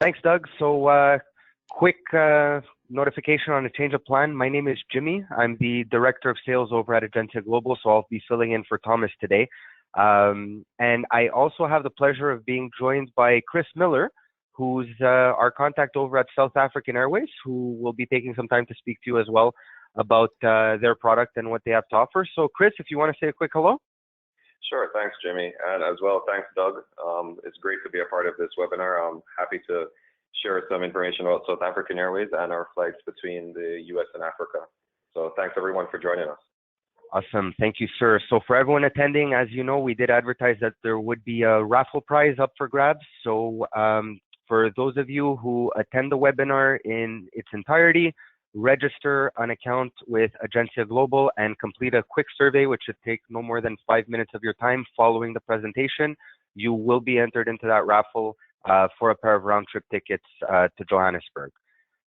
Thanks, Doug. So, quick notification on a change of plan. My name is Jimmy. I'm the Director of Sales over at Agencia Global, so I'll be filling in for Thomas today. And I also have the pleasure of being joined by Chris Miller, who's our contact over at South African Airways, who will be taking some time to speak to you as well about their product and what they have to offer. So, Chris, if you want to say a quick hello. Sure. Thanks, Jimmy. And as well, thanks, Doug. It's great to be a part of this webinar. I'm happy to share some information about South African Airways and our flights between the US and Africa. So thanks, everyone, for joining us. Awesome. Thank you, sir. So for everyone attending, as you know, we did advertise that there would be a raffle prize up for grabs. So for those of you who attend the webinar in its entirety, register an account with Agencia Global and complete a quick survey, which should take no more than 5 minutes of your time following the presentation. You will be entered into that raffle for a pair of round-trip tickets to Johannesburg.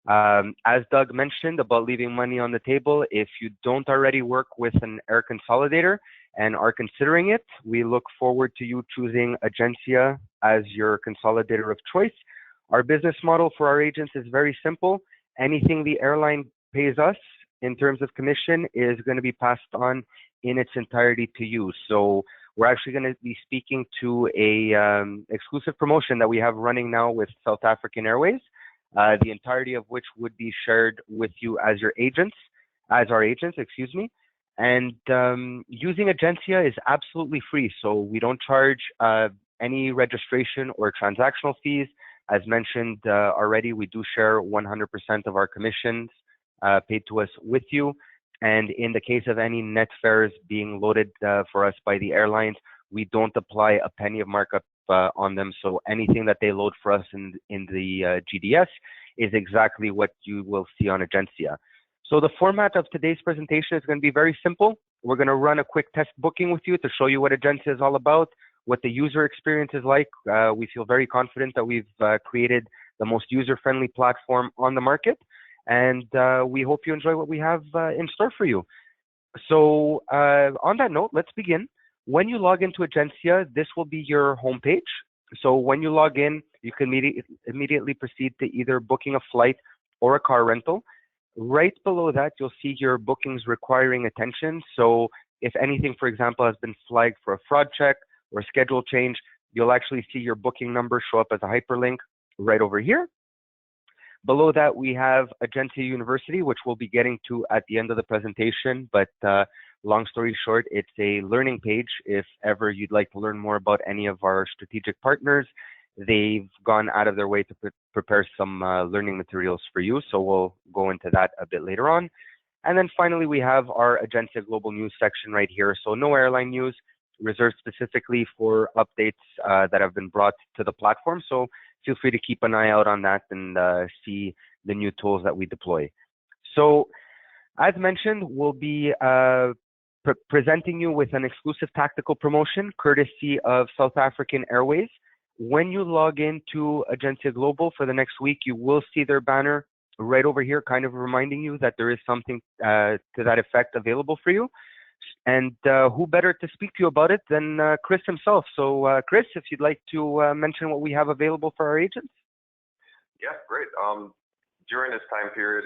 As Doug mentioned about leaving money on the table, if you don't already work with an air consolidator and are considering it, we look forward to you choosing Agencia as your consolidator of choice. Our business model for our agents is very simple. Anything the airline pays us in terms of commission is going to be passed on in its entirety to you. So we're actually going to be speaking to a exclusive promotion that we have running now with South African Airways, the entirety of which would be shared with you as our agents, excuse me. And using Agencia is absolutely free. So we don't charge any registration or transactional fees. As mentioned already, we do share 100% of our commissions paid to us with you. And in the case of any net fares being loaded for us by the airlines, we don't apply a penny of markup on them. So anything that they load for us in the GDS is exactly what you will see on Agencia. So the format of today's presentation is going to be very simple. We're going to run a quick test booking with you to show you what Agencia is all about, what the user experience is like. We feel very confident that we've created the most user-friendly platform on the market, and we hope you enjoy what we have in store for you. So on that note, let's begin. When you log into Agencia, this will be your homepage. So when you log in, you can immediately proceed to either booking a flight or a car rental. Right below that, you'll see your bookings requiring attention. So if anything, for example, has been flagged for a fraud check or schedule change, you'll actually see your booking number show up as a hyperlink right over here. Below that, we have Agencia University, which we'll be getting to at the end of the presentation. But long story short, it's a learning page. If ever you'd like to learn more about any of our strategic partners, they've gone out of their way to prepare some learning materials for you. So we'll go into that a bit later on. And then finally, we have our Agencia Global News section right here. So no airline news, reserved specifically for updates that have been brought to the platform. So feel free to keep an eye out on that and see the new tools that we deploy. So as mentioned, we'll be presenting you with an exclusive tactical promotion courtesy of South African Airways. When you log into Agencia Global for the next week, you will see their banner right over here, kind of reminding you that there is something to that effect available for you. And who better to speak to you about it than Chris himself. So Chris, if you'd like to mention what we have available for our agents. Yeah, great. During this time period,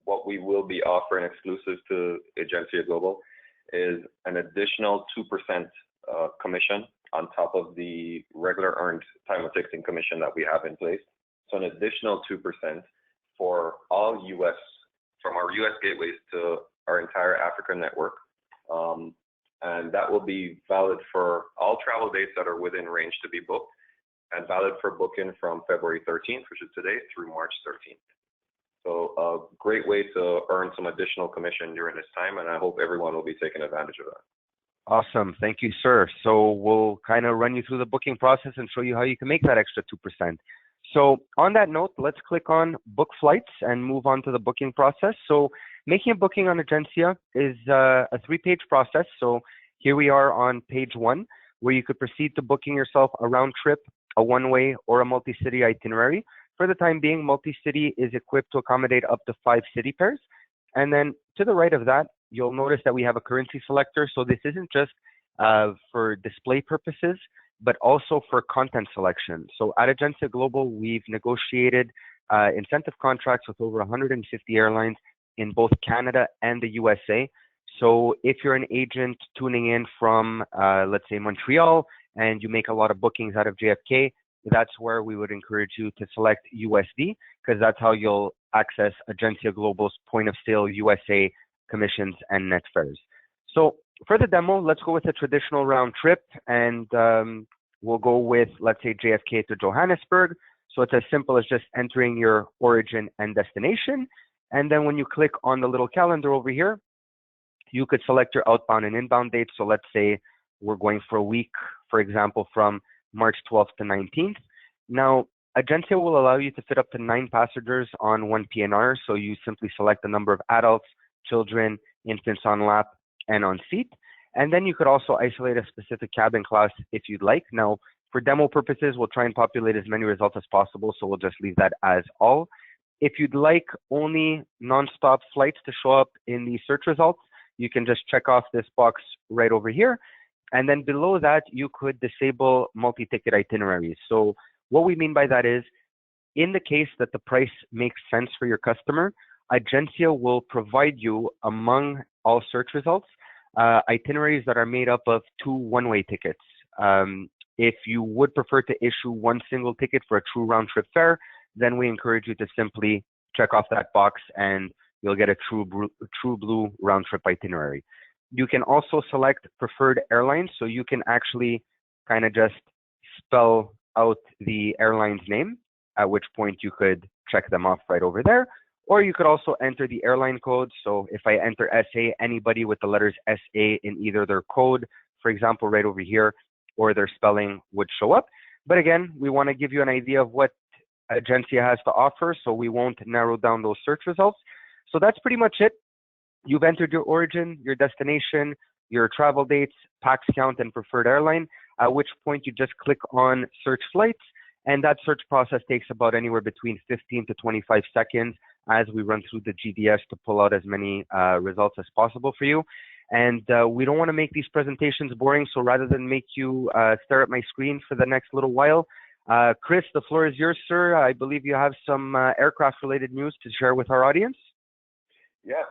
what we will be offering exclusive to Agencia Global is an additional 2% commission on top of the regular earned time of ticketing commission that we have in place. So an additional 2% for all US, from our US gateways to our entire African network. And that will be valid for all travel dates that are within range to be booked, and valid for booking from February 13th, which is today, through March 13th. So a great way to earn some additional commission during this time, and I hope everyone will be taking advantage of that. Awesome. Thank you, sir. So we'll kind of run you through the booking process and show you how you can make that extra 2%. So on that note, let's click on book flights and move on to the booking process. So making a booking on Agencia is a 3-page process. So here we are on page 1, where you could proceed to booking yourself a round trip, a one-way, or a multi-city itinerary. For the time being, multi-city is equipped to accommodate up to 5 city pairs. And then to the right of that, you'll notice that we have a currency selector. So this isn't just for display purposes. but also for content selection. So at Agencia Global, we've negotiated incentive contracts with over 150 airlines in both Canada and the USA. So if you're an agent tuning in from, let's say, Montreal, and you make a lot of bookings out of JFK, that's where we would encourage you to select USD, because that's how you'll access Agencia Global's point of sale USA commissions and net fares. So for the demo, let's go with a traditional round trip, and we'll go with, let's say, JFK to Johannesburg. So it's as simple as just entering your origin and destination. And then when you click on the little calendar over here, you could select your outbound and inbound dates. So let's say we're going for a week, for example, from March 12th to 19th. Now, Agencia will allow you to fit up to 9 passengers on one PNR. So you simply select the number of adults, children, infants on lap, and on seat. And then you could also isolate a specific cabin class if you'd like. Now, for demo purposes, we'll try and populate as many results as possible. So we'll just leave that as all. If you'd like only nonstop flights to show up in the search results, you can just check off this box right over here. And then below that, you could disable multi-ticket itineraries. So what we mean by that is, in the case that the price makes sense for your customer, Agencia will provide you, among all search results, itineraries that are made up of 2 one-way tickets. If you would prefer to issue one single ticket for a true round-trip fare, then we encourage you to simply check off that box and you'll get a true blue round-trip itinerary. You can also select preferred airlines, so you can actually kind of just spell out the airline's name, at which point you could check them off right over there. Or you could also enter the airline code. So if I enter SA, anybody with the letters SA in either their code, for example, right over here, or their spelling would show up. But again, we want to give you an idea of what Agencia has to offer, so we won't narrow down those search results. So that's pretty much it. You've entered your origin, your destination, your travel dates, pax count, and preferred airline, at which point you just click on search flights, and that search process takes about anywhere between 15 to 25 seconds as we run through the GDS to pull out as many results as possible for you. And we don't want to make these presentations boring, so rather than make you stare at my screen for the next little while, Chris, the floor is yours, sir. I believe you have some aircraft-related news to share with our audience. Yeah,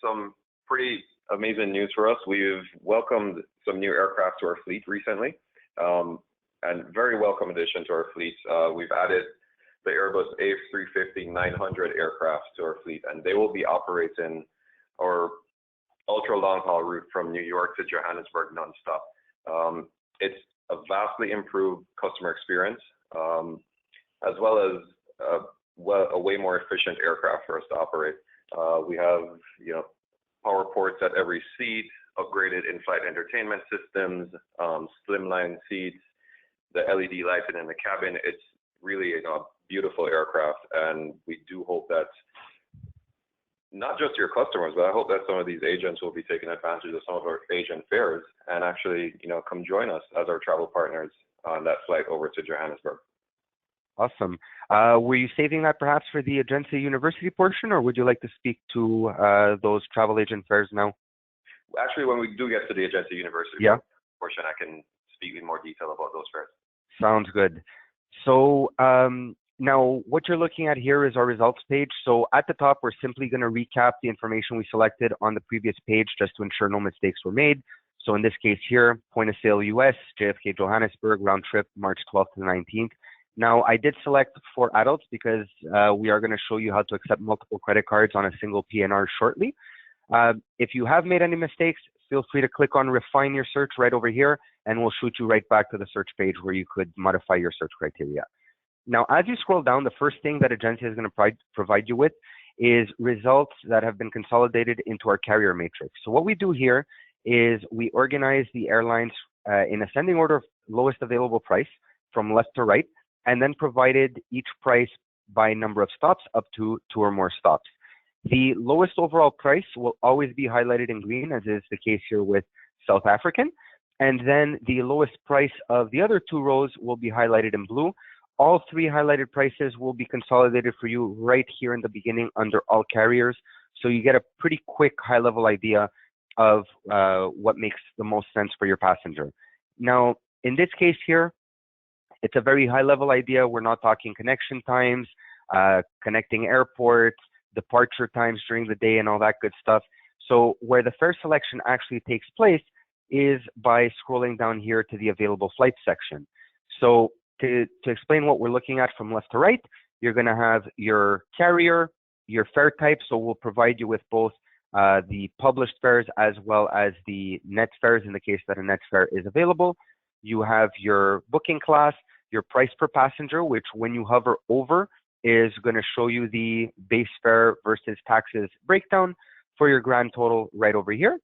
some pretty amazing news for us. We've welcomed some new aircraft to our fleet recently, and very welcome addition to our fleet. We've added the Airbus A350-900 aircraft to our fleet, and they will be operating our ultra long haul route from New York to Johannesburg nonstop. It's a vastly improved customer experience, as well as a way more efficient aircraft for us to operate. We have, power ports at every seat, upgraded in-flight entertainment systems, slimline seats, the LED lighting in the cabin. It's really a beautiful aircraft, and we do hope that not just your customers, but I hope that some of these agents will be taking advantage of some of our agent fares and actually, come join us as our travel partners on that flight over to Johannesburg. Awesome. Were you saving that perhaps for the Agencia University portion, or would you like to speak to those travel agent fares now? Actually, when we do get to the Agencia University portion, I can speak in more detail about those fares. Sounds good. So now what you're looking at here is our results page. So at the top, we're simply going to recap the information we selected on the previous page just to ensure no mistakes were made. So in this case here, point of sale US, JFK Johannesburg, round trip, March 12th to the 19th. Now, I did select for adults because we are going to show you how to accept multiple credit cards on a single PNR shortly. If you have made any mistakes, feel free to click on refine your search right over here, and we'll shoot you right back to the search page where you could modify your search criteria. Now, as you scroll down, the first thing that Agencia is going to provide you with is results that have been consolidated into our carrier matrix. So what we do here is we organize the airlines in ascending order of lowest available price from left to right, and then provided each price by number of stops up to 2 or more stops. The lowest overall price will always be highlighted in green, as is the case here with South African. And then the lowest price of the other 2 rows will be highlighted in blue. All 3 highlighted prices will be consolidated for you right here in the beginning under all carriers. So you get a pretty quick high-level idea of what makes the most sense for your passenger. Now, in this case here, it's a very high level idea. We're not talking connection times, connecting airports, departure times during the day and all that good stuff. So where the fare selection actually takes place is by scrolling down here to the available flights section. So to explain what we're looking at from left to right, you're going to have your carrier, your fare type. So we'll provide you with both the published fares as well as the net fares in the case that a net fare is available. You have your booking class, your price per passenger, which when you hover over is going to show you the base fare versus taxes breakdown for your grand total right over here.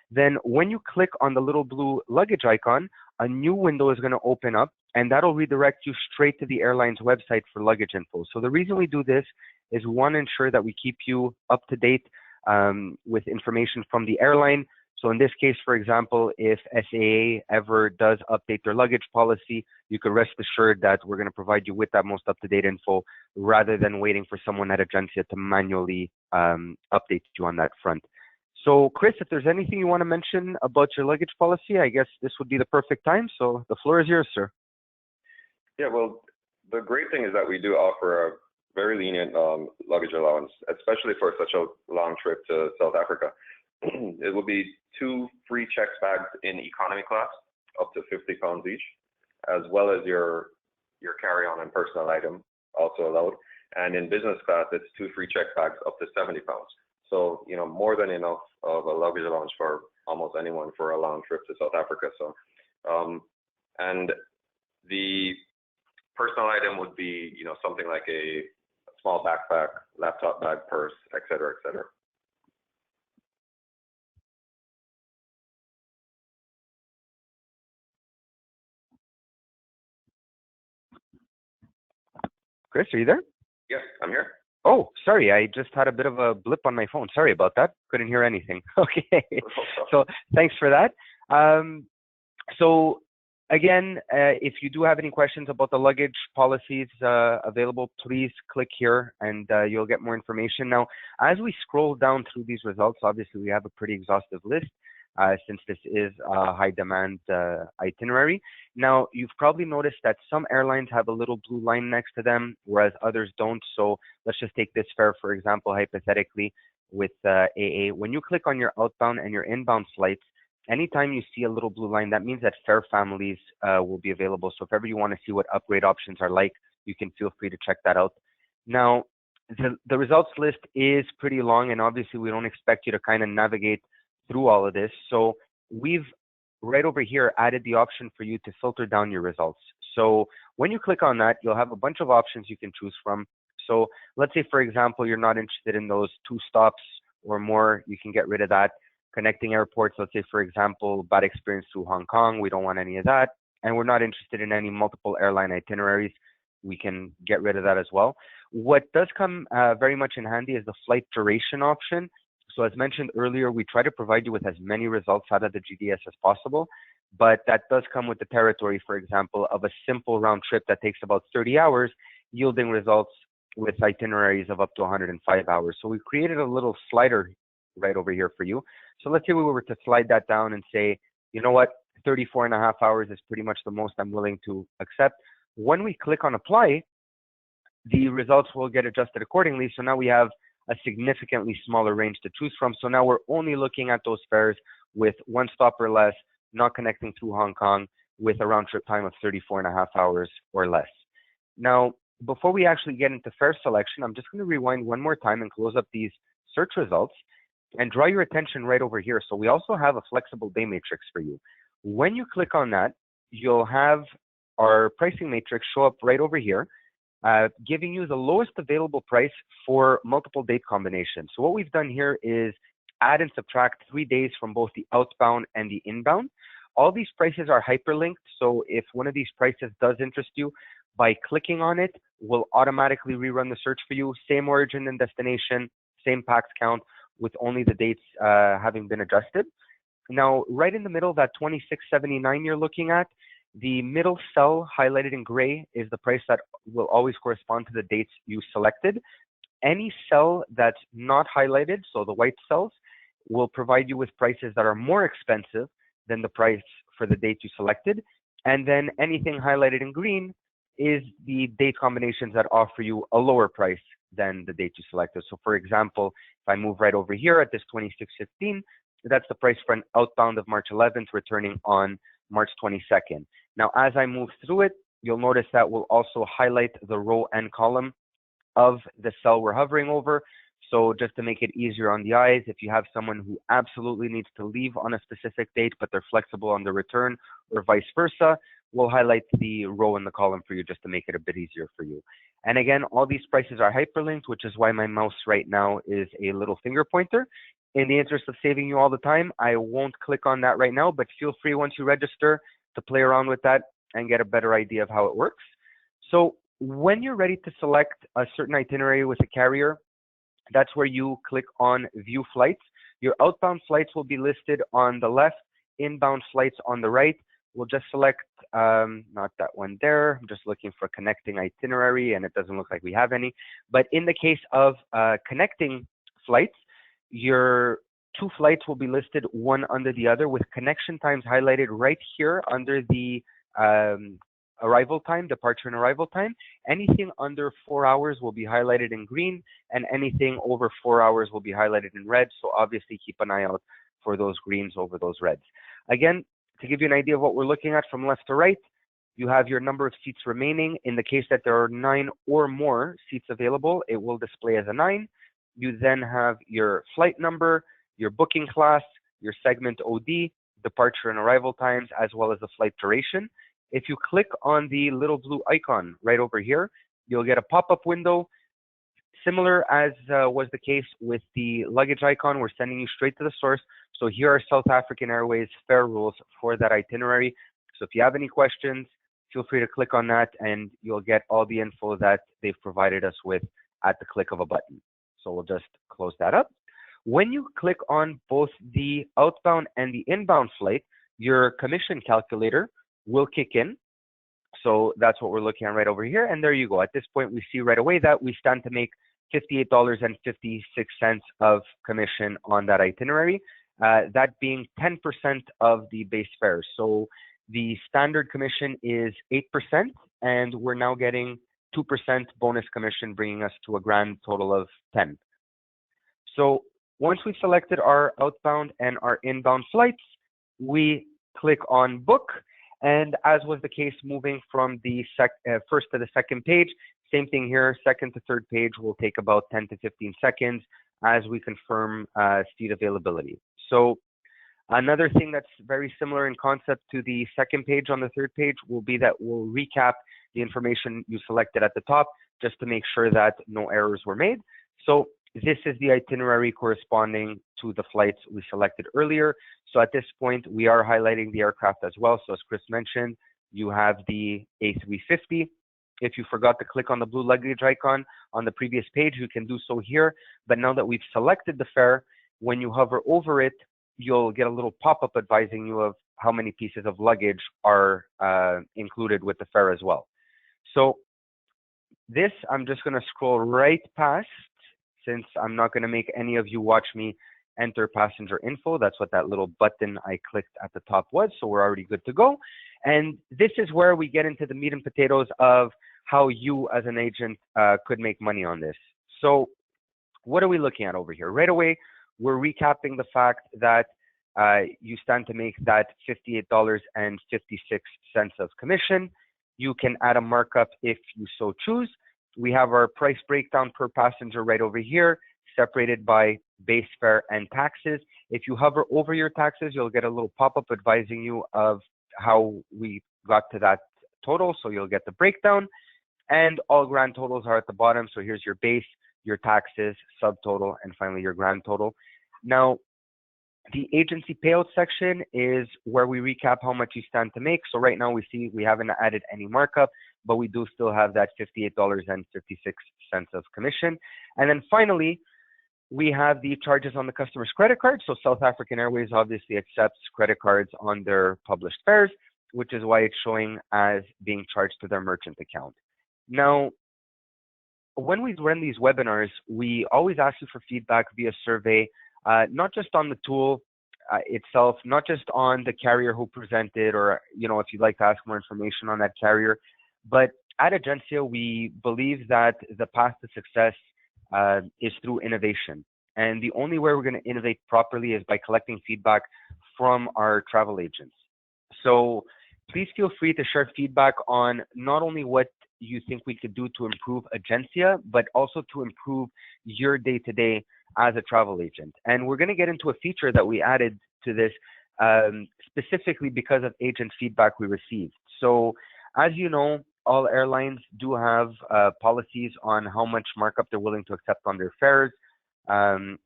Then when you click on the little blue luggage icon, a new window is going to open up, and that'll redirect you straight to the airline's website for luggage info. So the reason we do this is, one, ensure that we keep you up to date with information from the airline. So in this case, for example, if SAA ever does update their luggage policy, you can rest assured that we're going to provide you with that most up-to-date info rather than waiting for someone at Agencia to manually update you on that front. So Chris, if there's anything you want to mention about your luggage policy, I guess this would be the perfect time. So the floor is yours, sir. Yeah, well, the great thing is that we do offer a very lenient luggage allowance, especially for such a long trip to South Africa. It will be 2 free checked bags in economy class, up to 50 pounds each, as well as your carry-on and personal item, also allowed. And in business class, it's 2 free checked bags up to 70 pounds. So, you know, more than enough of a luggage allowance for almost anyone for a long trip to South Africa. So, and the personal item would be, you know, something like a small backpack, laptop bag, purse, et cetera, et cetera. Chris, are you there? Yes, I'm here. Oh, sorry. I just had a bit of a blip on my phone. Sorry about that. Couldn't hear anything. Okay. So thanks for that. So again, if you do have any questions about the luggage policies available, please click here and you'll get more information. Now, as we scroll down through these results, obviously we have a pretty exhaustive list since this is a high demand itinerary. Now, you've probably noticed that some airlines have a little blue line next to them, whereas others don't. So let's just take this fare, for example, hypothetically, with AA. When you click on your outbound and your inbound flights, anytime you see a little blue line, that means that fare families will be available. So if ever you want to see what upgrade options are like, you can feel free to check that out. Now, the results list is pretty long, and obviously we don't expect you to kind of navigate through all of this. So we've right over here added the option for you to filter down your results. So when you click on that, you'll have a bunch of options you can choose from. So let's say, for example, you're not interested in those 2 stops or more, you can get rid of that. Connecting airports, let's say, for example, bad experience to Hong Kong, we don't want any of that. And we're not interested in any multiple airline itineraries, we can get rid of that as well. What does come very much in handy is the flight duration option. So as mentioned earlier, we try to provide you with as many results out of the GDS as possible, but that does come with the territory, for example, of a simple round trip that takes about 30 hours, yielding results with itineraries of up to 105 hours. So we created a little slider right over here for you. So let's say we were to slide that down and say, you know what, 34.5 hours is pretty much the most I'm willing to accept. When we click on apply, the results will get adjusted accordingly. So now we have a significantly smaller range to choose from. So now we're only looking at those fares with 1 stop or less, not connecting through Hong Kong, with a round trip time of 34.5 hours or less. Now, before we actually get into fare selection, I'm just going to rewind one more time and close up these search results and draw your attention right over here. So we also have a flexible day matrix for you. When you click on that, you'll have our pricing matrix show up right over here, giving you the lowest available price for multiple date combinations. So what we've done here is add and subtract 3 days from both the outbound and the inbound. All these prices are hyperlinked. So if one of these prices does interest you, by clicking on it, we'll automatically rerun the search for you. Same origin and destination, same pax count, with only the dates having been adjusted. Now, right in the middle, that $26.79 you're looking at, the middle cell highlighted in gray is the price that will always correspond to the dates you selected. Any cell that's not highlighted, so the white cells, will provide you with prices that are more expensive than the price for the date you selected. And then anything highlighted in green is the date combinations that offer you a lower price than the date you selected. So for example, if I move right over here at this 26.15, that's the price for an outbound of March 11th, returning on March 22nd. Now, as I move through it, you'll notice that we'll also highlight the row and column of the cell we're hovering over. So just to make it easier on the eyes, if you have someone who absolutely needs to leave on a specific date, but they're flexible on the return or vice versa, we'll highlight the row and the column for you just to make it a bit easier for you. And again, all these prices are hyperlinked, which is why my mouse right now is a little finger pointer. In the interest of saving you all the time, I won't click on that right now, but feel free once you register to play around with that and get a better idea of how it works. So when you're ready to select a certain itinerary with a carrier, that's where you click on View Flights. Your outbound flights will be listed on the left, inbound flights on the right. We'll just select, not that one there. I'm just looking for connecting itinerary, and it doesn't look like we have any. But in the case of connecting flights, your two flights will be listed one under the other with connection times highlighted right here under the arrival time, departure and arrival time. Anything under 4 hours will be highlighted in green, and anything over 4 hours will be highlighted in red. So obviously keep an eye out for those greens over those reds. Again, to give you an idea of what we're looking at from left to right, you have your number of seats remaining. In the case that there are 9 or more seats available, it will display as a 9. You then have your flight number, your booking class, your segment OD, departure and arrival times, as well as the flight duration. If you click on the little blue icon right over here, you'll get a pop-up window. Similar as was the case with the luggage icon, we're sending you straight to the source. So here are South African Airways fare rules for that itinerary. So if you have any questions, feel free to click on that and you'll get all the info that they've provided us with at the click of a button. So we'll just close that up. When you click on both the outbound and the inbound flight, your commission calculator will kick in. So that's what we're looking at right over here. And there you go. At this point, we see right away that we stand to make $58.56 of commission on that itinerary, that being 10% of the base fare. So the standard commission is 8%, and we're now getting 2% bonus commission, bringing us to a grand total of 10. So once we've selected our outbound and our inbound flights, we click on book. And as was the case moving from the first to the second page, same thing here, second to third page will take about 10 to 15 seconds as we confirm seat availability. So another thing that's very similar in concept to the second page on the third page will be that we'll recap the information you selected at the top just to make sure that no errors were made. So this is the itinerary corresponding to the flights we selected earlier. So at this point, we are highlighting the aircraft as well. So as Chris mentioned, you have the A350. If you forgot to click on the blue luggage icon on the previous page, you can do so here. But now that we've selected the fare, when you hover over it, you'll get a little pop-up advising you of how many pieces of luggage are included with the fare as well. So this, I'm just going to scroll right past, since I'm not going to make any of you watch me enter passenger info. That's what that little button I clicked at the top was. So we're already good to go. And this is where we get into the meat and potatoes of how you as an agent could make money on this. So what are we looking at over here? Right away, we're recapping the fact that you stand to make that $58.56 of commission. You can add a markup if you so choose. We have our price breakdown per passenger right over here, separated by base fare and taxes. If you hover over your taxes, you'll get a little pop-up advising you of how we got to that total. So you'll get the breakdown, and all grand totals are at the bottom. So here's your base, your taxes, subtotal, and finally your grand total. Now, the agency payout section is where we recap how much you stand to make. So right now we see we haven't added any markup, but we do still have that $58.56 of commission. And then finally, we have the charges on the customer's credit card. So South African Airways obviously accepts credit cards on their published fares, which is why it's showing as being charged to their merchant account. Now, when we run these webinars, we always ask you for feedback via survey, not just on the tool, itself, not just on the carrier who presented, or if you'd like to ask more information on that carrier, but at Agencia, we believe that the path to success is through innovation. And the only way we're going to innovate properly is by collecting feedback from our travel agents. So please feel free to share feedback on not only what you think we could do to improve Agencia, but also to improve your day-to-day as a travel agent. And we're going to get into a feature that we added to this specifically because of agent feedback we received. So as you know, all airlines do have policies on how much markup they're willing to accept on their fares.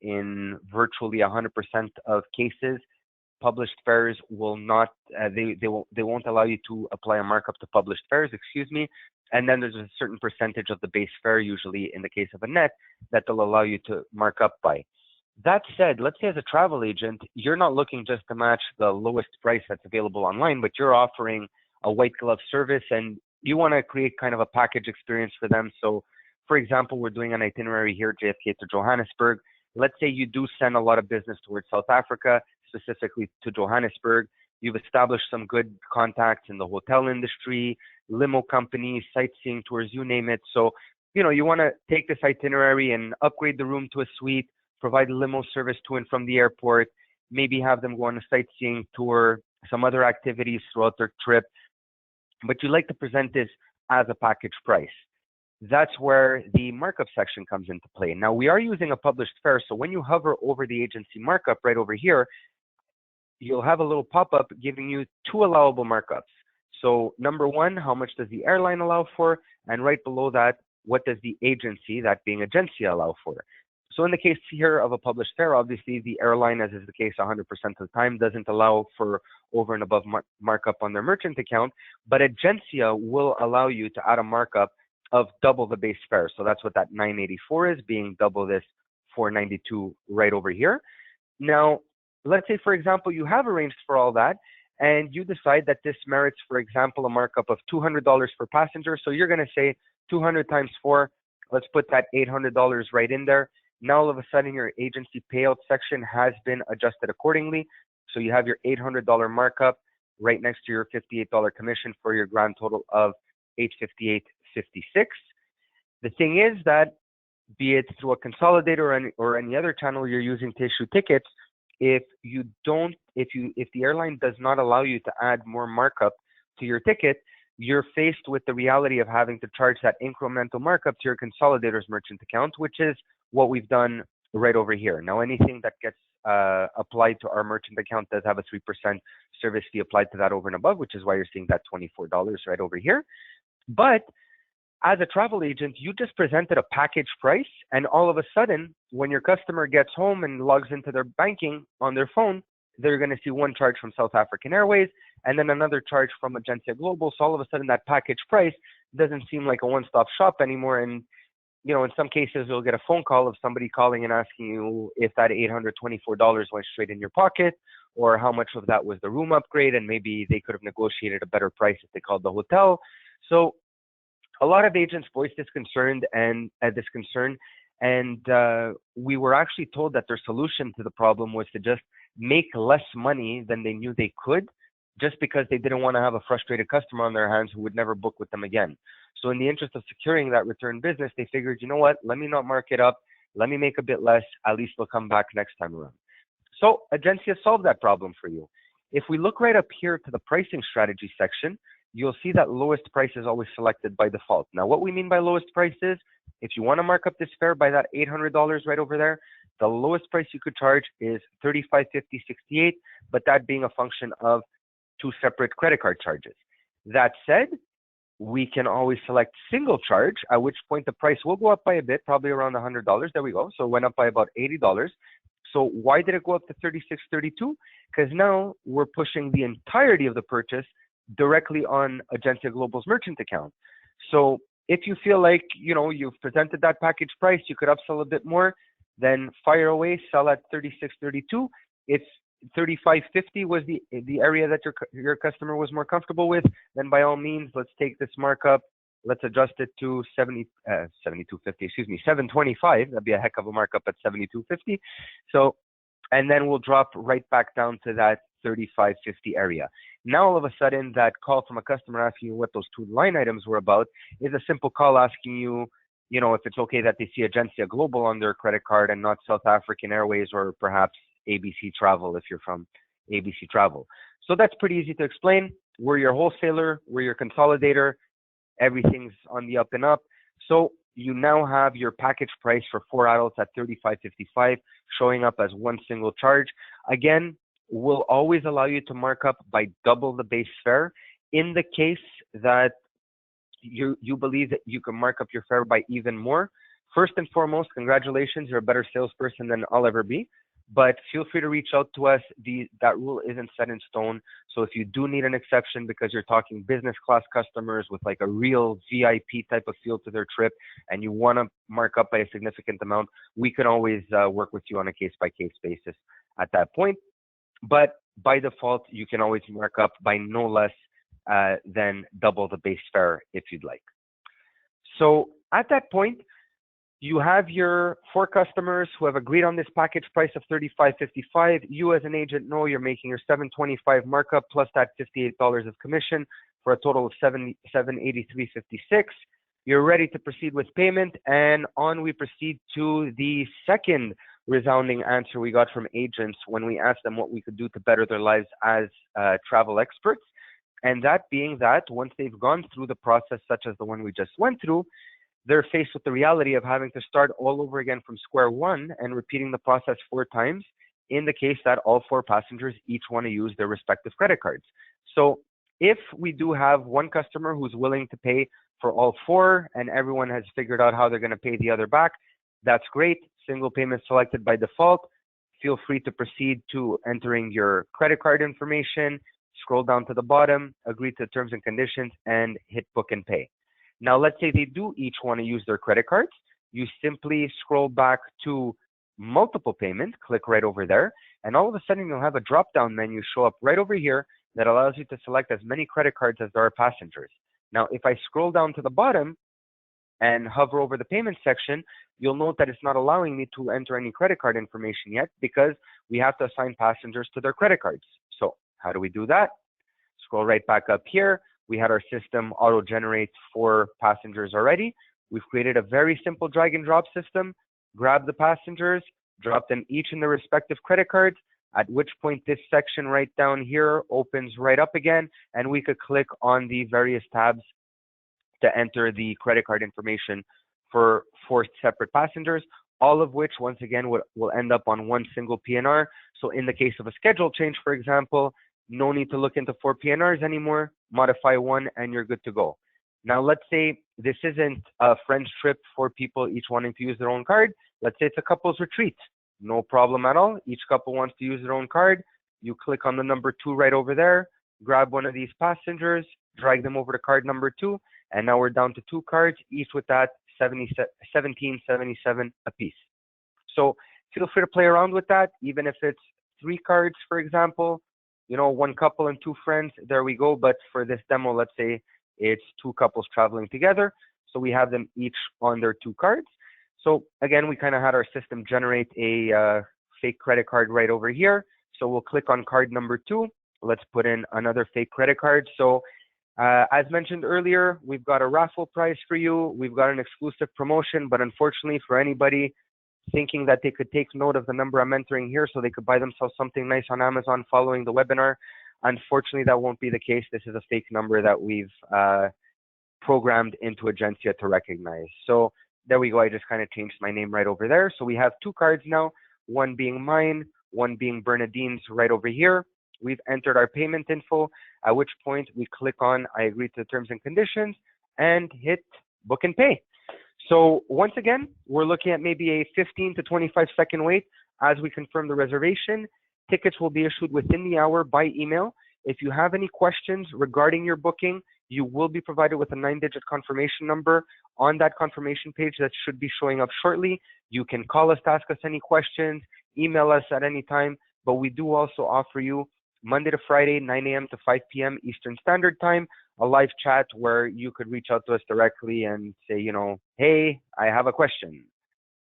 In virtually 100% of cases, published fares will not, they won't allow you to apply a markup to published fares, excuse me. And then there's a certain percentage of the base fare, usually in the case of a net, that they'll allow you to mark up by. That said, let's say as a travel agent, you're not looking just to match the lowest price that's available online, but you're offering a white glove service and you want to create kind of a package experience for them. So for example, we're doing an itinerary here, JFK to Johannesburg. Let's say you do send a lot of business towards South Africa, specifically to Johannesburg. You've established some good contacts in the hotel industry, limo companies, sightseeing tours, you name it. So, you want to take this itinerary and upgrade the room to a suite, provide limo service to and from the airport, maybe have them go on a sightseeing tour, some other activities throughout their trip. But you like to present this as a package price. That's where the markup section comes into play. Now, we are using a published fare, so when you hover over the agency markup right over here, you'll have a little pop-up giving you two allowable markups. So number one, how much does the airline allow for? And right below that, what does the agency, that being Agencia, allow for? So in the case here of a published fare, obviously the airline, as is the case 100% of the time, doesn't allow for over and above markup on their merchant account, but Agencia will allow you to add a markup of double the base fare. So that's what that 984 is, being double this 492 right over here. Now, let's say, for example, you have arranged for all that and you decide that this merits, for example, a markup of $200 per passenger. So you're going to say 200 times 4, let's put that $800 right in there. Now, all of a sudden, your agency payout section has been adjusted accordingly. So you have your $800 markup right next to your $58 commission for your grand total of $858.56. The thing is that, be it through a consolidator or any other channel you're using to issue tickets, if the airline does not allow you to add more markup to your ticket, you're faced with the reality of having to charge that incremental markup to your consolidator's merchant account, which is what we've done right over here. Now, anything that gets applied to our merchant account does have a 3% service fee applied to that over and above, which is why you're seeing that $24 right over here. But as a travel agent, you just presented a package price, and all of a sudden, when your customer gets home and logs into their banking on their phone, they're going to see one charge from South African Airways and then another charge from Agencia Global. So all of a sudden, that package price doesn't seem like a one-stop shop anymore. And in some cases, you'll get a phone call of somebody calling and asking you if that $824 went straight in your pocket, or how much of that was the room upgrade, and maybe they could have negotiated a better price if they called the hotel. So a lot of agents voiced this concern, and we were actually told that their solution to the problem was to just make less money than they knew they could, just because they didn't want to have a frustrated customer on their hands who would never book with them again. So in the interest of securing that return business, they figured, you know what, let me not mark it up, let me make a bit less, at least they'll come back next time around. So Agencia solved that problem for you. If we look right up here to the pricing strategy section, you'll see that lowest price is always selected by default. Now, what we mean by lowest price is, if you want to mark up this fare by that $800 right over there, the lowest price you could charge is $35.50.68, but that being a function of two separate credit card charges. That said, we can always select single charge, at which point the price will go up by a bit, probably around $100. There we go. So it went up by about $80. So why did it go up to $36.32? Because now we're pushing the entirety of the purchase directly on Agencia Global's merchant account. So if you feel like, you've presented that package price, you could upsell a bit more, then fire away, sell at $36.32. If $35.50 was the area that your customer was more comfortable with, then by all means, let's take this markup, let's adjust it to $725. That'd be a heck of a markup at $72.50. So and then we'll drop right back down to that 35.50 area. Now, all of a sudden, that call from a customer asking you what those two line items were about is a simple call asking you, if it's okay that they see Agencia Global on their credit card and not South African Airways or perhaps ABC Travel if you're from ABC Travel. So that's pretty easy to explain. We're your wholesaler, we're your consolidator, everything's on the up and up. So you now have your package price for 4 adults at $35.55 showing up as one single charge. Again, we'll always allow you to mark up by double the base fare in the case that you believe that you can mark up your fare by even more. First and foremost, congratulations, you're a better salesperson than I'll ever be. But feel free to reach out to us. That rule isn't set in stone. So if you do need an exception because you're talking business class customers with like a real VIP type of feel to their trip and you want to mark up by a significant amount, we can always work with you on a case-by-case basis at that point. But by default, you can always mark up by no less than double the base fare if you'd like. So at that point, you have your 4 customers who have agreed on this package price of $35.55. You as an agent know you're making your $7.25 markup plus that $58 of commission for a total of $783.56. You're ready to proceed with payment, and on we proceed to the second resounding answer we got from agents when we asked them what we could do to better their lives as travel experts. And that being that once they've gone through the process such as the one we just went through, they're faced with the reality of having to start all over again from square one and repeating the process 4 times in the case that all 4 passengers each want to use their respective credit cards. So if we do have one customer who's willing to pay for all 4 and everyone has figured out how they're going to pay the other back, that's great. Single payment selected by default. Feel free to proceed to entering your credit card information, scroll down to the bottom, agree to terms and conditions, and hit book and pay. Now, let's say they do each want to use their credit cards. You simply scroll back to multiple payments, click right over there, and all of a sudden you'll have a drop-down menu show up right over here that allows you to select as many credit cards as there are passengers. Now, if I scroll down to the bottom and hover over the payment section, you'll note that it's not allowing me to enter any credit card information yet because we have to assign passengers to their credit cards. So how do we do that? Scroll right back up here. We had our system auto-generate 4 passengers already. We've created a very simple drag and drop system. Grab the passengers, drop them each in their respective credit cards, at which point this section right down here opens right up again, and we could click on the various tabs to enter the credit card information for 4 separate passengers, all of which, once again, will end up on one single PNR. So in the case of a schedule change, for example, no need to look into 4 PNRs anymore, modify 1, and you're good to go. Now, let's say this isn't a friend's trip for people each wanting to use their own card. Let's say it's a couple's retreat. No problem at all. Each couple wants to use their own card. You click on the number 2 right over there, grab one of these passengers, drag them over to card number 2, and now we're down to 2 cards, each with that $17.77 apiece. So feel free to play around with that, even if it's 3 cards, for example. 1 couple and 2 friends, there we go. But for this demo, let's say it's 2 couples traveling together. So we have them each on their 2 cards. So again, we kind of had our system generate a fake credit card right over here. So we'll click on card number 2. Let's put in another fake credit card. So as mentioned earlier, we've got a raffle prize for you. We've got an exclusive promotion, but unfortunately for anybody thinking that they could take note of the number I'm entering here so they could buy themselves something nice on Amazon following the webinar, unfortunately, that won't be the case. This is a fake number that we've programmed into Agencia to recognize. So there we go. I just kind of changed my name right over there. So we have 2 cards now, one being mine, one being Bernadine's right over here. We've entered our payment info, at which point we click on I agree to the terms and conditions and hit book and pay. So once again, we're looking at maybe a 15 to 25 second wait as we confirm the reservation. Tickets will be issued within the hour by email. If you have any questions regarding your booking, you will be provided with a 9-digit confirmation number on that confirmation page that should be showing up shortly. You can call us to ask us any questions, email us at any time, but we do also offer you Monday to Friday, 9 a.m. to 5 p.m. Eastern Standard Time, a live chat where you could reach out to us directly and say, hey, I have a question.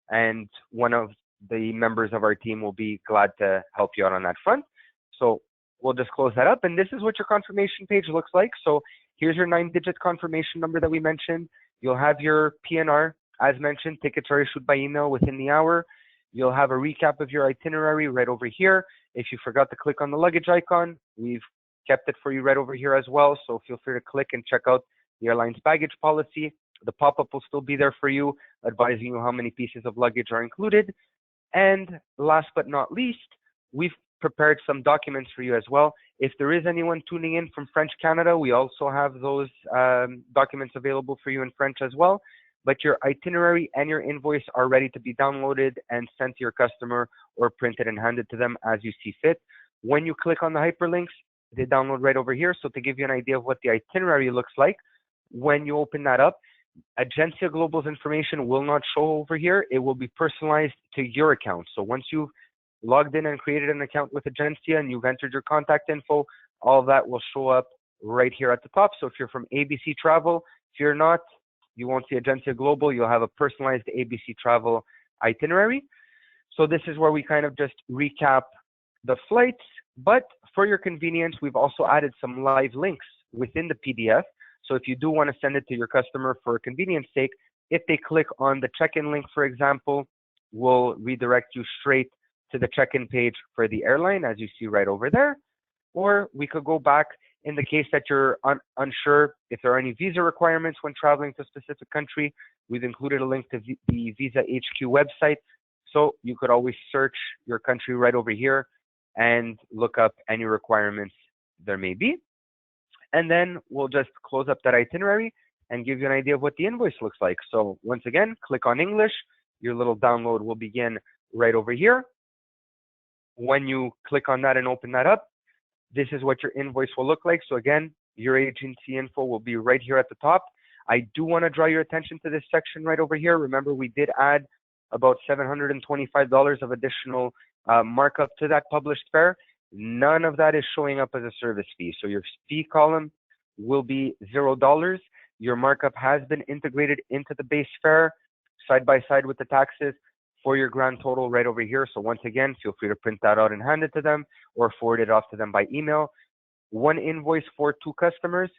And one of the members of our team will be glad to help you out on that front. So we'll just close that up. And this is what your confirmation page looks like. So here's your 9-digit confirmation number that we mentioned. You'll have your PNR. As mentioned, tickets are issued by email within the hour. You'll have a recap of your itinerary right over here. If you forgot to click on the luggage icon, we've kept it for you right over here as well. So feel free to click and check out the airline's baggage policy. The pop-up will still be there for you, advising you how many pieces of luggage are included. And last but not least, we've prepared some documents for you as well. If there is anyone tuning in from French Canada, we also have those documents available for you in French as well. But your itinerary and your invoice are ready to be downloaded and sent to your customer or printed and handed to them as you see fit. When you click on the hyperlinks, they download right over here. So to give you an idea of what the itinerary looks like, when you open that up, Agencia Global's information will not show over here. It will be personalized to your account. So once you've logged in and created an account with Agencia and you've entered your contact info, all of that will show up right here at the top. So if you're from ABC Travel, fear not, you won't see Agencia Global. You'll have a personalized ABC Travel itinerary. So this is where we kind of just recap the flights. But for your convenience, we've also added some live links within the PDF. So if you do want to send it to your customer for convenience sake, if they click on the check-in link, for example, we'll redirect you straight to the check-in page for the airline, as you see right over there. Or we could go back in the case that you're unsure if there are any visa requirements when traveling to a specific country. We've included a link to the Visa HQ website. So you could always search your country right over here and look up any requirements there may be. And then we'll just close up that itinerary and give you an idea of what the invoice looks like. So once again, click on English. Your little download will begin right over here. When you click on that and open that up, this is what your invoice will look like. So again, your agency info will be right here at the top. I do want to draw your attention to this section right over here. Remember, we did add about $725 of additional markup to that published fare. None of that is showing up as a service fee. So your fee column will be $0. Your markup has been integrated into the base fare side by side with the taxes for your grand total right over here. So once again, feel free to print that out and hand it to them or forward it off to them by email. One invoice for 2 customers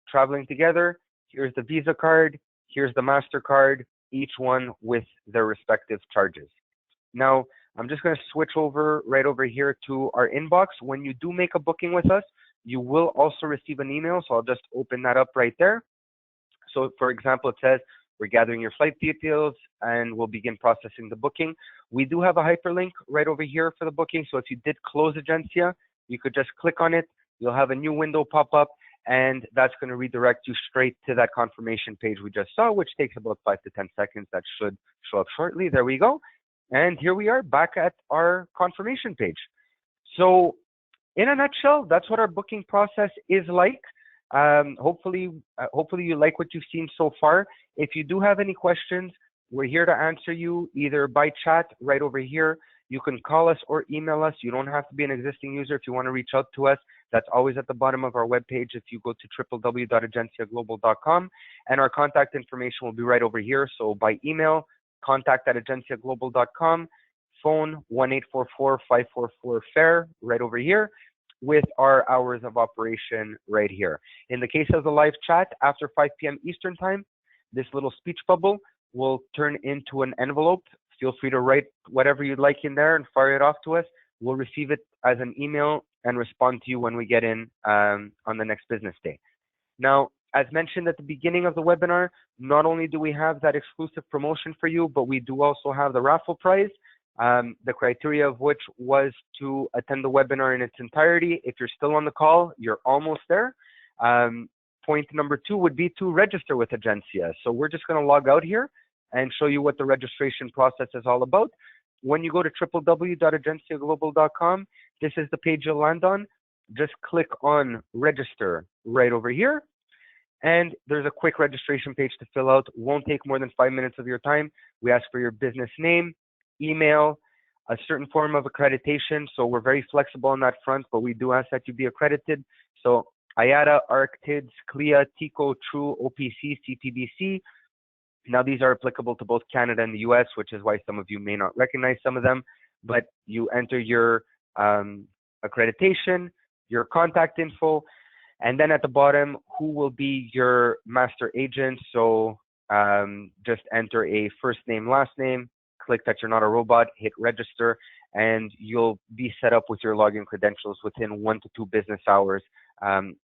traveling together. Here's the Visa card. Here's the MasterCard, each one with their respective charges. Now, I'm just going to switch over right over here to our inbox. When you do make a booking with us, you will also receive an email. So I'll just open that up right there. So for example, it says, we're gathering your flight details and we'll begin processing the booking. We do have a hyperlink right over here for the booking. So if you did close Agencia, you could just click on it. You'll have a new window pop up and that's going to redirect you straight to that confirmation page we just saw, which takes about 5 to 10 seconds. That should show up shortly. There we go. And here we are back at our confirmation page. So in a nutshell, that's what our booking process is like. Hopefully you like what you've seen so far. If you do have any questions, we're here to answer you either by chat right over here. You can call us or email us. You don't have to be an existing user if you want to reach out to us. That's always at the bottom of our webpage if you go to www.agenciaglobal.com, and our contact information will be right over here. So by email, contact@agenciaglobal.com, phone 1-844-544-FARE right over here, with our hours of operation right here. In the case of the live chat, after 5 p.m. Eastern time, this little speech bubble will turn into an envelope. Feel free to write whatever you'd like in there and fire it off to us. We'll receive it as an email and respond to you when we get in on the next business day. Now, as mentioned at the beginning of the webinar, not only do we have that exclusive promotion for you, but we do also have the raffle prize. The criteria of which was to attend the webinar in its entirety. If you're still on the call, you're almost there. Point number 2 would be to register with Agencia. So we're just going to log out here and show you what the registration process is all about. When you go to www.agenciaglobal.com, this is the page you'll land on. Just click on register right over here. And there's a quick registration page to fill out. Won't take more than 5 minutes of your time. We ask for your business name, email, a certain form of accreditation. So we're very flexible on that front, but we do ask that you be accredited. So IATA, ARC, TIDS, CLIA, TICO, TRU, OPC, CPBC, Now, these are applicable to both Canada and the US, which is why some of you may not recognize some of them, but you enter your accreditation, your contact info, and then at the bottom, who will be your master agent. So just enter a first name, last name, click that you're not a robot, hit register, and you'll be set up with your login credentials within 1 to 2 business hours.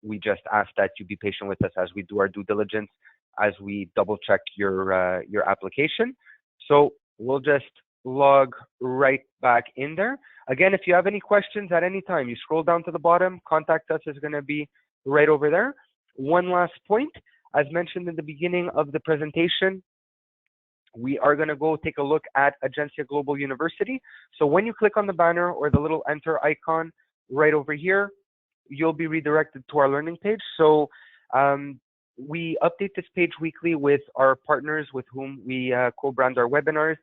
We just ask that you be patient with us as we do our due diligence, as we double check your application. So we'll just log right back in there. Again, if you have any questions at any time, you scroll down to the bottom, contact us is going to be right over there. One last point, as mentioned in the beginning of the presentation, we are going to go take a look at Agencia Global University. So when you click on the banner or the little enter icon right over here, you'll be redirected to our learning page. So we update this page weekly with our partners with whom we co-brand our webinars.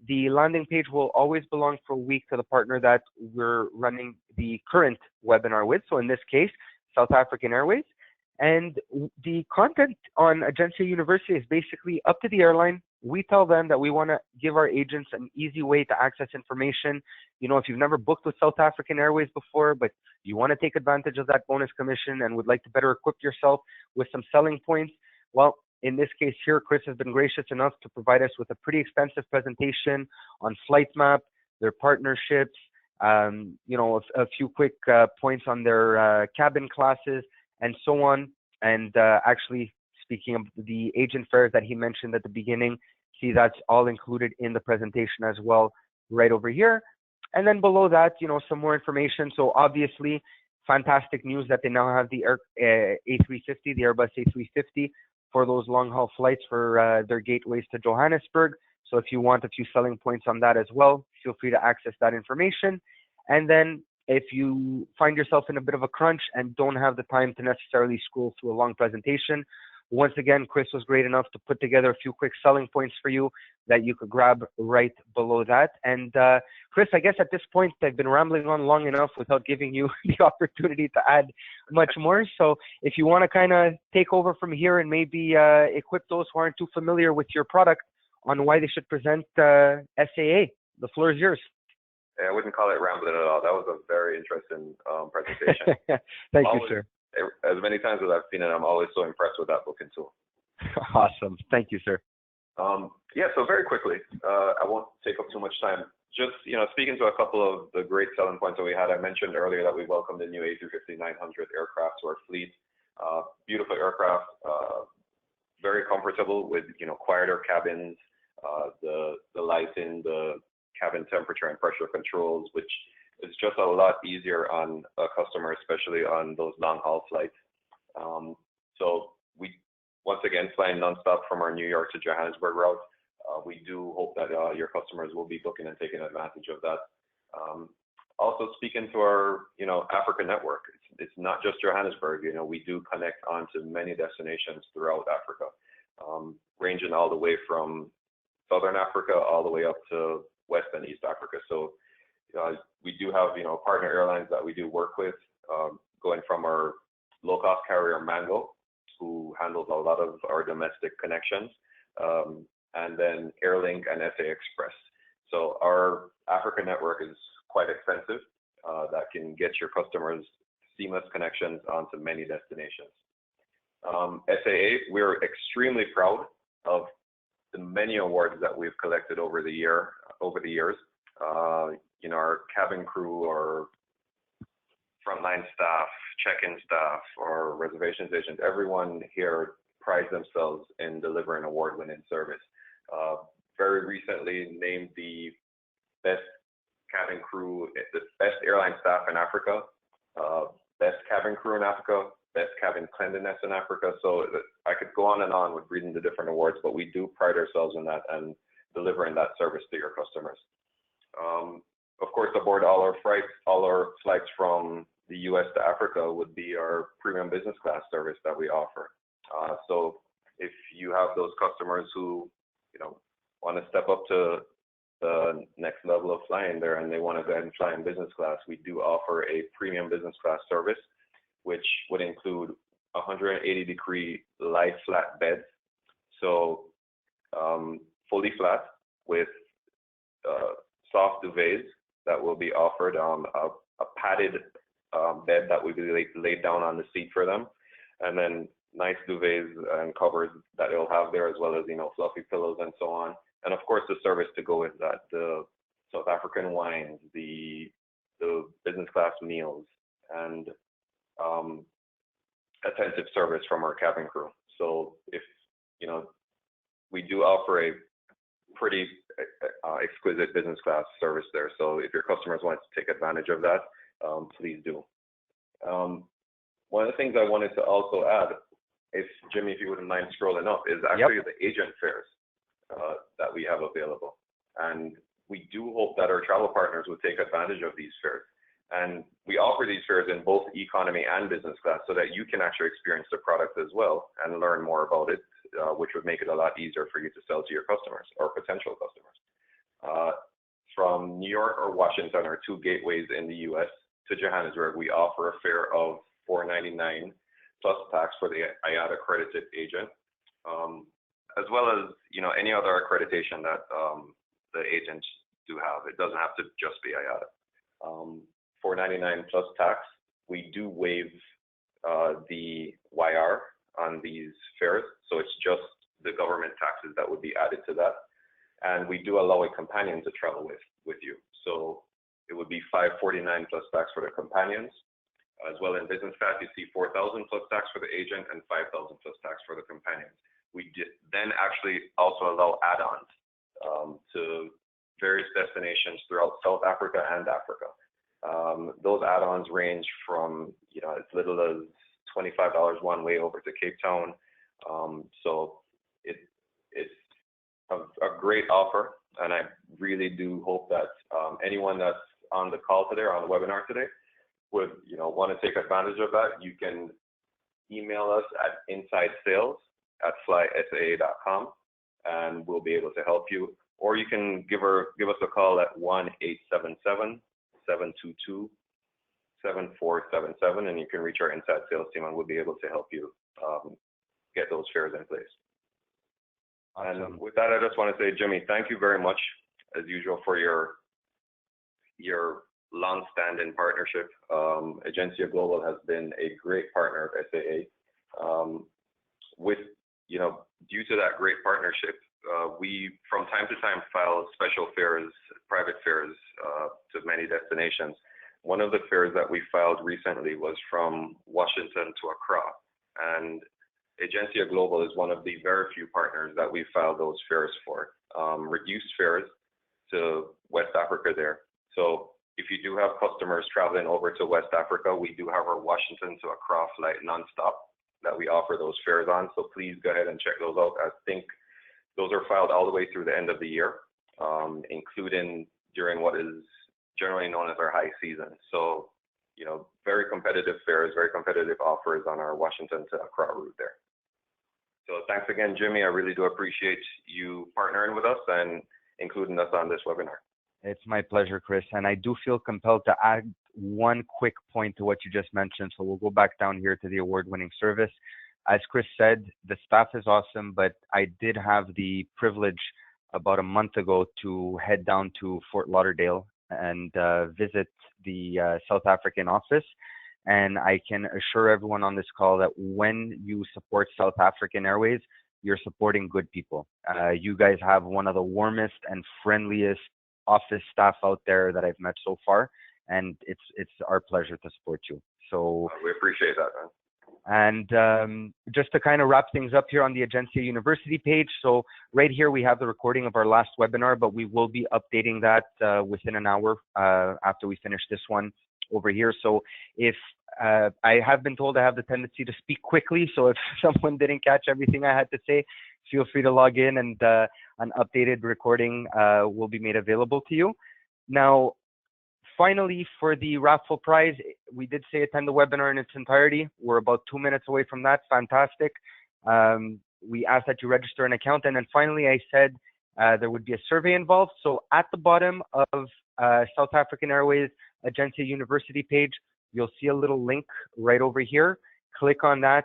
The landing page will always belong for a week to the partner that we're running the current webinar with. So in this case, South African Airways. And the content on Agencia University is basically up to the airline. We tell them that we want to give our agents an easy way to access information. You know, if you've never booked with South African Airways before, but you want to take advantage of that bonus commission and would like to better equip yourself with some selling points, well, in this case here, Chris has been gracious enough to provide us with a pretty extensive presentation on FlightMap, their partnerships, you know, a few quick points on their cabin classes, and so on. And actually, speaking of the agent fares that he mentioned at the beginning, see that's all included in the presentation as well, right over here. And then below that, you know, some more information. So obviously, fantastic news that they now have the A350, the Airbus A350 for those long haul flights for their gateways to Johannesburg. So if you want a few selling points on that as well, feel free to access that information. And then if you find yourself in a bit of a crunch and don't have the time to necessarily scroll through a long presentation, once again, Chris was great enough to put together a few quick selling points for you that you could grab right below that. And Chris, I guess at this point, I've been rambling on long enough without giving you the opportunity to add much more. So if you want to kind of take over from here and maybe equip those who aren't too familiar with your product on why they should present SAA, the floor is yours. Yeah, I wouldn't call it rambling at all. That was a very interesting presentation. Thank you, sir. As many times as I've seen it, I'm always so impressed with that booking tool. Awesome. Thank you, sir. Yeah, so very quickly, I won't take up too much time. Just, you know, speaking to a couple of the great selling points that we had, I mentioned earlier that we welcomed the new A350-900 aircraft to our fleet. Beautiful aircraft, very comfortable with, you know, quieter cabins, the lighting, the cabin temperature and pressure controls, which is just a lot easier on a customer, especially on those long haul flights. So we, once again, flying nonstop from our New York to Johannesburg route. We do hope that your customers will be booking and taking advantage of that. Also speaking to our, you know, Africa network, it's not just Johannesburg. You know, we do connect onto many destinations throughout Africa, ranging all the way from Southern Africa all the way up to West and East Africa. So we do have, you know, partner airlines that we do work with, going from our low-cost carrier Mango, who handles a lot of our domestic connections, and then Airlink and SA Express. So our Africa network is quite extensive. That can get your customers seamless connections onto many destinations. SAA, we're extremely proud of the many awards that we've collected over the years. You know, our cabin crew, or frontline staff, check-in staff, or reservations agents, everyone here prides themselves in delivering award-winning service. Very recently named the best cabin crew, the best airline staff in Africa, best cabin crew in Africa, best cabin cleanliness in Africa. So I could go on and on with reading the different awards, but we do pride ourselves in that and delivering that service to your customers. Of course, aboard all our flights from the US to Africa would be our premium business class service that we offer. So if you have those customers who, you know, want to step up to the next level of flying there and they want to go ahead and fly in business class, we do offer a premium business class service, which would include 180-degree lie flat beds. So fully flat with soft duvets that will be offered, a padded bed that will be laid down on the seat for them, and then nice duvets and covers that it'll have there, as well as, fluffy pillows and so on. And of course, the service to go with that, the South African wines, the business class meals, and attentive service from our cabin crew. So if, we do offer a pretty exquisite business class service there. So if your customers want to take advantage of that, please do. One of the things I wanted to also add, if Jimmy, if you wouldn't mind scrolling up, is actually the agent fares that we have available. And we do hope that our travel partners would take advantage of these fares. And we offer these fares in both economy and business class so that you can actually experience the product as well and learn more about it, which would make it a lot easier for you to sell to your customers or potential customers. From New York or Washington, our two gateways in the US, to Johannesburg, we offer a fare of $4.99 plus tax for the IATA accredited agent, as well as any other accreditation that the agents do have. It doesn't have to just be IATA. $4.99 plus tax. We do waive the YR on these fares, so it's just the government taxes that would be added to that. And we do allow a companion to travel with you. So it would be $5.49 plus tax for the companions. As well, in business class, you see $4,000 plus tax for the agent and $5,000 plus tax for the companions. We then actually also allow add-ons to various destinations throughout South Africa and Africa. Those add-ons range from as little as $25 one way over to Cape Town. So it's a great offer, and I really do hope that anyone that's on the call today or on the webinar today would want to take advantage of that. You can email us at insidesales@flysaa.com, and we'll be able to help you. Or you can give us a call at 1-877-722-7477, and you can reach our inside sales team, and we'll be able to help you get those fares in place. Awesome. And with that, I just want to say, Jimmy, thank you very much, as usual, for your long-standing partnership. Agencia Global has been a great partner of SAA. Due to that great partnership, we from time to time file special fares, private fares to many destinations. One of the fares that we filed recently was from Washington to Accra, and Agencia Global is one of the very few partners that we filed those fares for, reduced fares to West Africa there. So if you do have customers traveling over to West Africa, we do have our Washington to Accra flight nonstop that we offer those fares on. So please go ahead and check those out. I think those are filed all the way through the end of the year, including during what is generally known as our high season. So, very competitive fares, very competitive offers on our Washington to Accra route there. So thanks again, Jimmy. I really do appreciate you partnering with us and including us on this webinar. It's my pleasure, Chris. And I do feel compelled to add one quick point to what you just mentioned. So we'll go back down here to the award-winning service. As Chris said, the staff is awesome, but I did have the privilege about a month ago to head down to Fort Lauderdale and visit the South African office. And I can assure everyone on this call that when you support South African Airways, you're supporting good people. You guys have one of the warmest and friendliest office staff out there that I've met so far, and it's our pleasure to support you. So we appreciate that, man. And just to kind of wrap things up here on the Agencia University page. So right here, we have the recording of our last webinar, but we will be updating that within an hour after we finish this one over here. So if I have been told I have the tendency to speak quickly, so if someone didn't catch everything I had to say, feel free to log in, and an updated recording will be made available to you. Now, finally, for the raffle prize, we did say attend the webinar in its entirety. We're about 2 minutes away from that. Fantastic. We asked that you register an account. And then finally, I said there would be a survey involved. So at the bottom of South African Airways Agencia University page, you'll see a little link right over here. Click on that.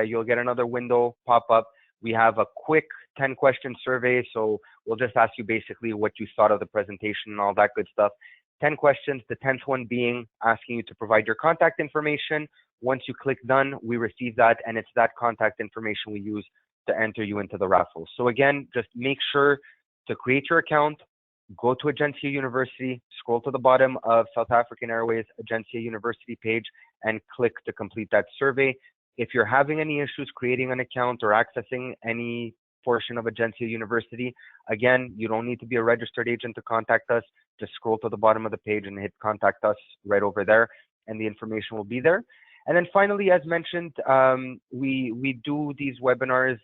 You'll get another window pop up we have a quick 10-question survey. So we'll just ask you basically what you thought of the presentation and all that good stuff. 10 questions, the 10th one being asking you to provide your contact information. Once you click done, we receive that, and it's that contact information we use to enter you into the raffle. So again, just make sure to create your account, go to Agencia University, scroll to the bottom of South African Airways Agencia University page, and click to complete that survey. If you're having any issues creating an account or accessing any portion of Agencia University, again, you don't need to be a registered agent to contact us. Just scroll to the bottom of the page and hit contact us right over there, and the information will be there. And then finally, as mentioned, we do these webinars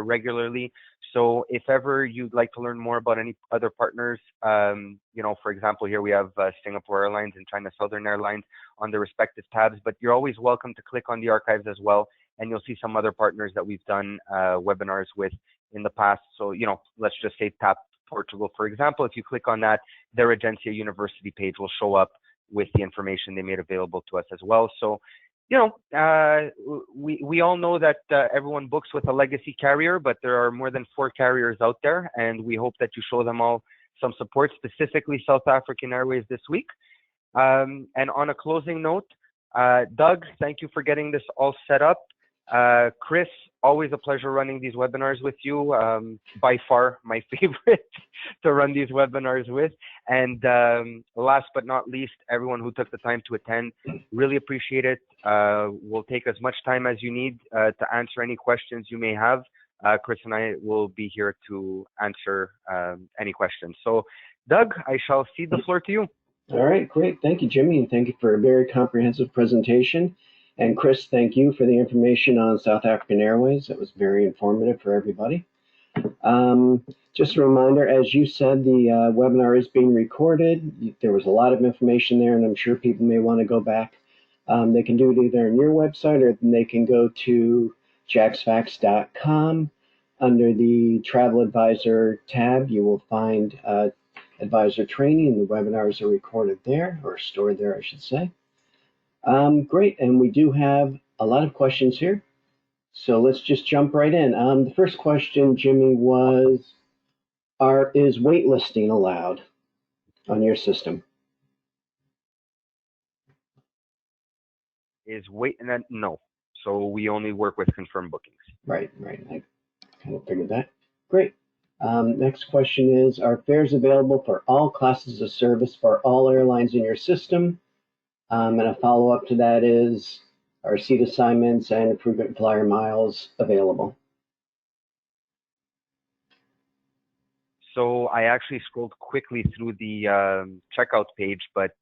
regularly. So if ever you'd like to learn more about any other partners, you know, for example, here we have Singapore Airlines and China Southern Airlines on the respective tabs, but you're always welcome to click on the archives as well, and you'll see some other partners that we've done webinars with in the past. So, you know, let's just say TAP Portugal, for example. If you click on that, their Agencia University page will show up with the information they made available to us as well. So, you know, we all know that everyone books with a legacy carrier, but there are more than 4 carriers out there, and we hope that you show them all some support, specifically South African Airways this week. And on a closing note, Doug, thank you for getting this all set up. Chris, always a pleasure running these webinars with you. By far my favorite to run these webinars with. And last but not least, everyone who took the time to attend, really appreciate it. We'll take as much time as you need to answer any questions you may have. Chris and I will be here to answer any questions. So Doug, I shall cede the floor to you. All right, great. Thank you, Jimmy, and thank you for a very comprehensive presentation. And Chris, thank you for the information on South African Airways. It was very informative for everybody. Just a reminder, as you said, the webinar is being recorded. There was a lot of information there, and I'm sure people may want to go back. They can do it either on your website, or they can go to jacksfax.com. Under the Travel Advisor tab, you will find advisor training, and the webinars are recorded there, or stored there, I should say. Great, and we do have a lot of questions here, so let's just jump right in. The first question, Jimmy, was, is waitlisting allowed on your system? No. So we only work with confirmed bookings. Right. I kind of figured that. Great. Next question is, are fares available for all classes of service for all airlines in your system? And a follow-up to that is, are seat assignments and frequent flyer miles available? So I actually scrolled quickly through the checkout page, but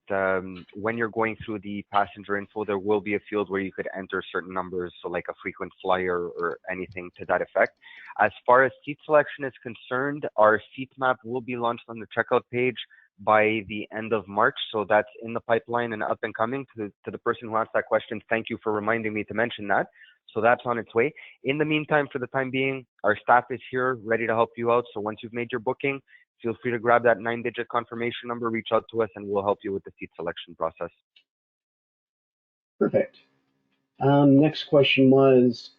when you're going through the passenger info, there will be a field where you could enter certain numbers, so like a frequent flyer or anything to that effect. As far as seat selection is concerned, our seat map will be launched on the checkout page by the end of March, so that's in the pipeline and up and coming. To the person who asked that question, thank you for reminding me to mention that. So that's on its way. In the meantime, for the time being, our staff is here ready to help you out. So once you've made your booking, feel free to grab that 9-digit confirmation number, reach out to us, and we'll help you with the seat selection process. Perfect. Next question was,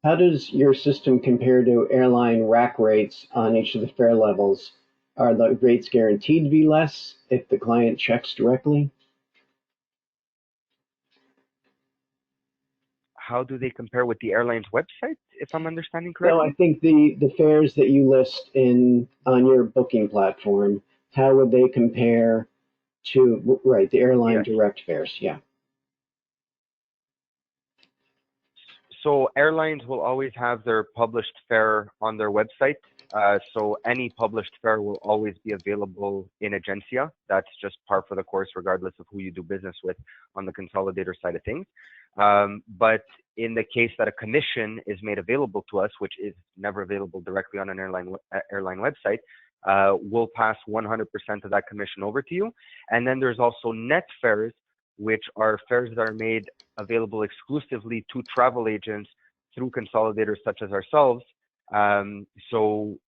how does your system compare to airline rack rates on each of the fare levels? Are the rates guaranteed to be less if the client checks directly? How do they compare with the airline's website, if I'm understanding correctly? No, I think the fares that you list on your booking platform, how would they compare to, right, the airline direct fares? Yeah. So airlines will always have their published fare on their website. So any published fare will always be available in Agencia. That's just par for the course, regardless of who you do business with on the consolidator side of things. But in the case that a commission is made available to us, which is never available directly on an airline website, we'll pass 100% of that commission over to you. And then there's also net fares, which are fares that are made available exclusively to travel agents through consolidators such as ourselves. So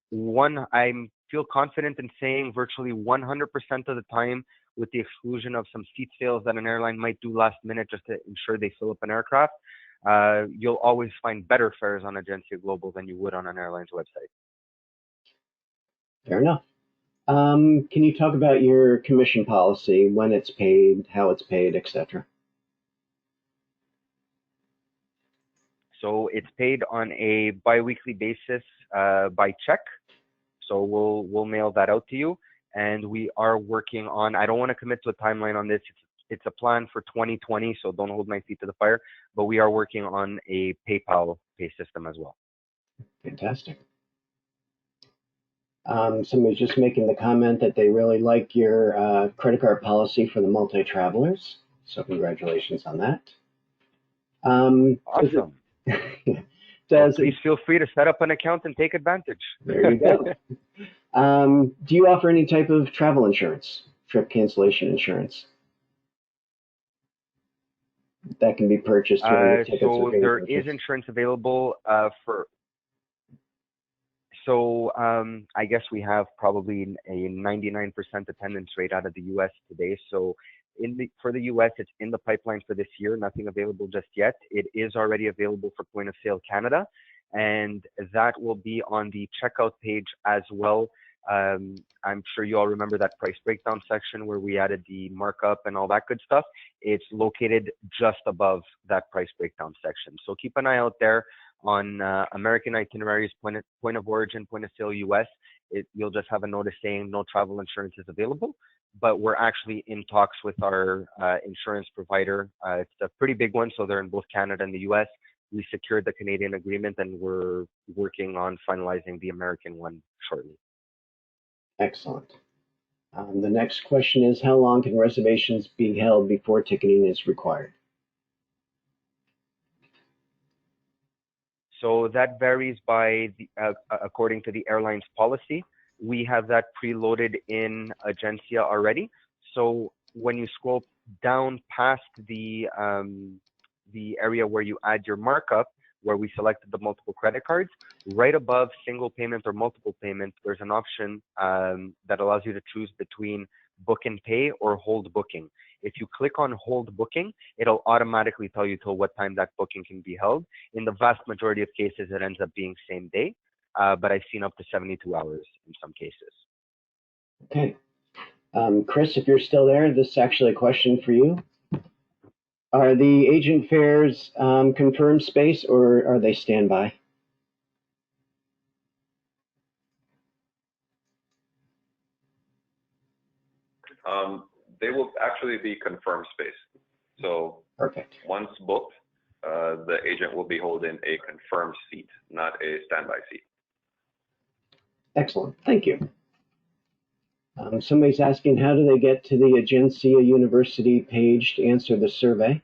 I feel confident in saying virtually 100% of the time, with the exclusion of some seat sales that an airline might do last minute just to ensure they fill up an aircraft, you'll always find better fares on Agencia Global than you would on an airline's website. Fair enough. Can you talk about your commission policy, when it's paid, how it's paid, etc.? So it's paid on a biweekly basis by check. So we'll mail that out to you, and we are working on. I don't want to commit to a timeline on this. It's a plan for 2020, so don't hold my feet to the fire. But we are working on a PayPal pay system as well. Fantastic. Somebody's just making the comment that they really like your credit card policy for the multi-travelers. So congratulations on that. Awesome. So please feel free to set up an account and take advantage. There you go. Do you offer any type of travel insurance, trip cancellation insurance? That can be purchased when your tickets so are being there purchased. is insurance available for. So I guess we have probably a 99% attendance rate out of the U.S. today. So for the U.S., it's in the pipeline for this year. Nothing available just yet. It is already available for Point of Sale Canada, and that will be on the checkout page as well. I'm sure you all remember that price breakdown section where we added the markup and all that good stuff. It's located just above that price breakdown section. So keep an eye out there on American itineraries, point of origin, point of sale US. You'll just have a notice saying no travel insurance is available, but we're actually in talks with our insurance provider. It's a pretty big one, so they're in both Canada and the US. We secured the Canadian agreement, and we're working on finalizing the American one shortly. Excellent. The next question is, how long can reservations be held before ticketing is required? So that varies by according to the airline's policy. We have that preloaded in Agencia already. So when you scroll down past the area where you add your markup, where we selected the multiple credit cards, right above single payment or multiple payments, there's an option that allows you to choose between book and pay or hold booking. If you click on hold booking, it'll automatically tell you till what time that booking can be held. In the vast majority of cases, it ends up being same day, but I've seen up to 72 hours in some cases. Okay. Chris, if you're still there, this is actually a question for you. Are the agent fares confirmed space, or are they standby? They will actually be confirmed space. So Perfect. Once booked, the agent will be holding a confirmed seat, not a standby seat. Excellent. Thank you. Somebody's asking, how do they get to the Agencia University page to answer the survey?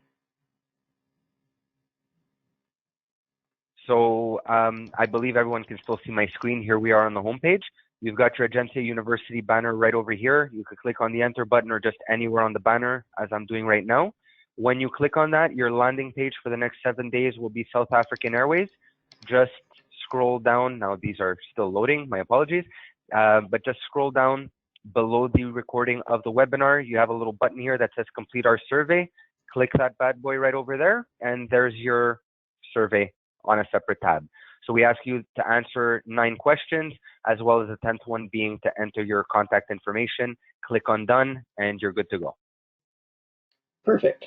So I believe everyone can still see my screen. Here we are on the homepage. You've got your Agencia University banner right over here. You could click on the enter button or just anywhere on the banner, as I'm doing right now. When you click on that, your landing page for the next 7 days will be South African Airways. Just scroll down. Now these are still loading, my apologies. But just scroll down below the recording of the webinar. You have a little button here that says complete our survey. Click that bad boy right over there, and there's your survey on a separate tab. So we ask you to answer 9 questions, as well as the 10th one being to enter your contact information. Click on done, and you're good to go. Perfect.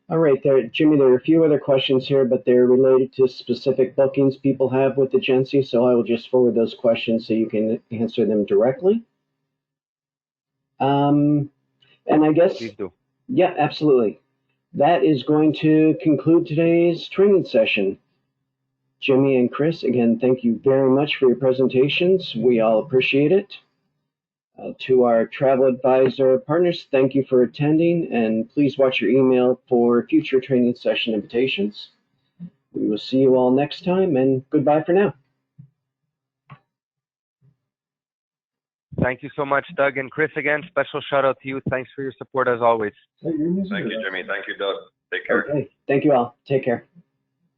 All right, Jimmy, there are a few other questions here, but they're related to specific bookings people have with Agencia, so I will just forward those questions so you can answer them directly. And I guess, Please do. Yeah, absolutely. That is going to conclude today's training session. Jimmy and Chris, again, thank you very much for your presentations. We all appreciate it. To our travel advisor partners, thank you for attending, and please watch your email for future training session invitations. We will see you all next time, and goodbye for now. Thank you so much, Doug and Chris. Again, special shout out to you. Thanks for your support as always. Thank you, Jimmy. Thank you, Doug. Take care. Okay. Thank you all. Take care.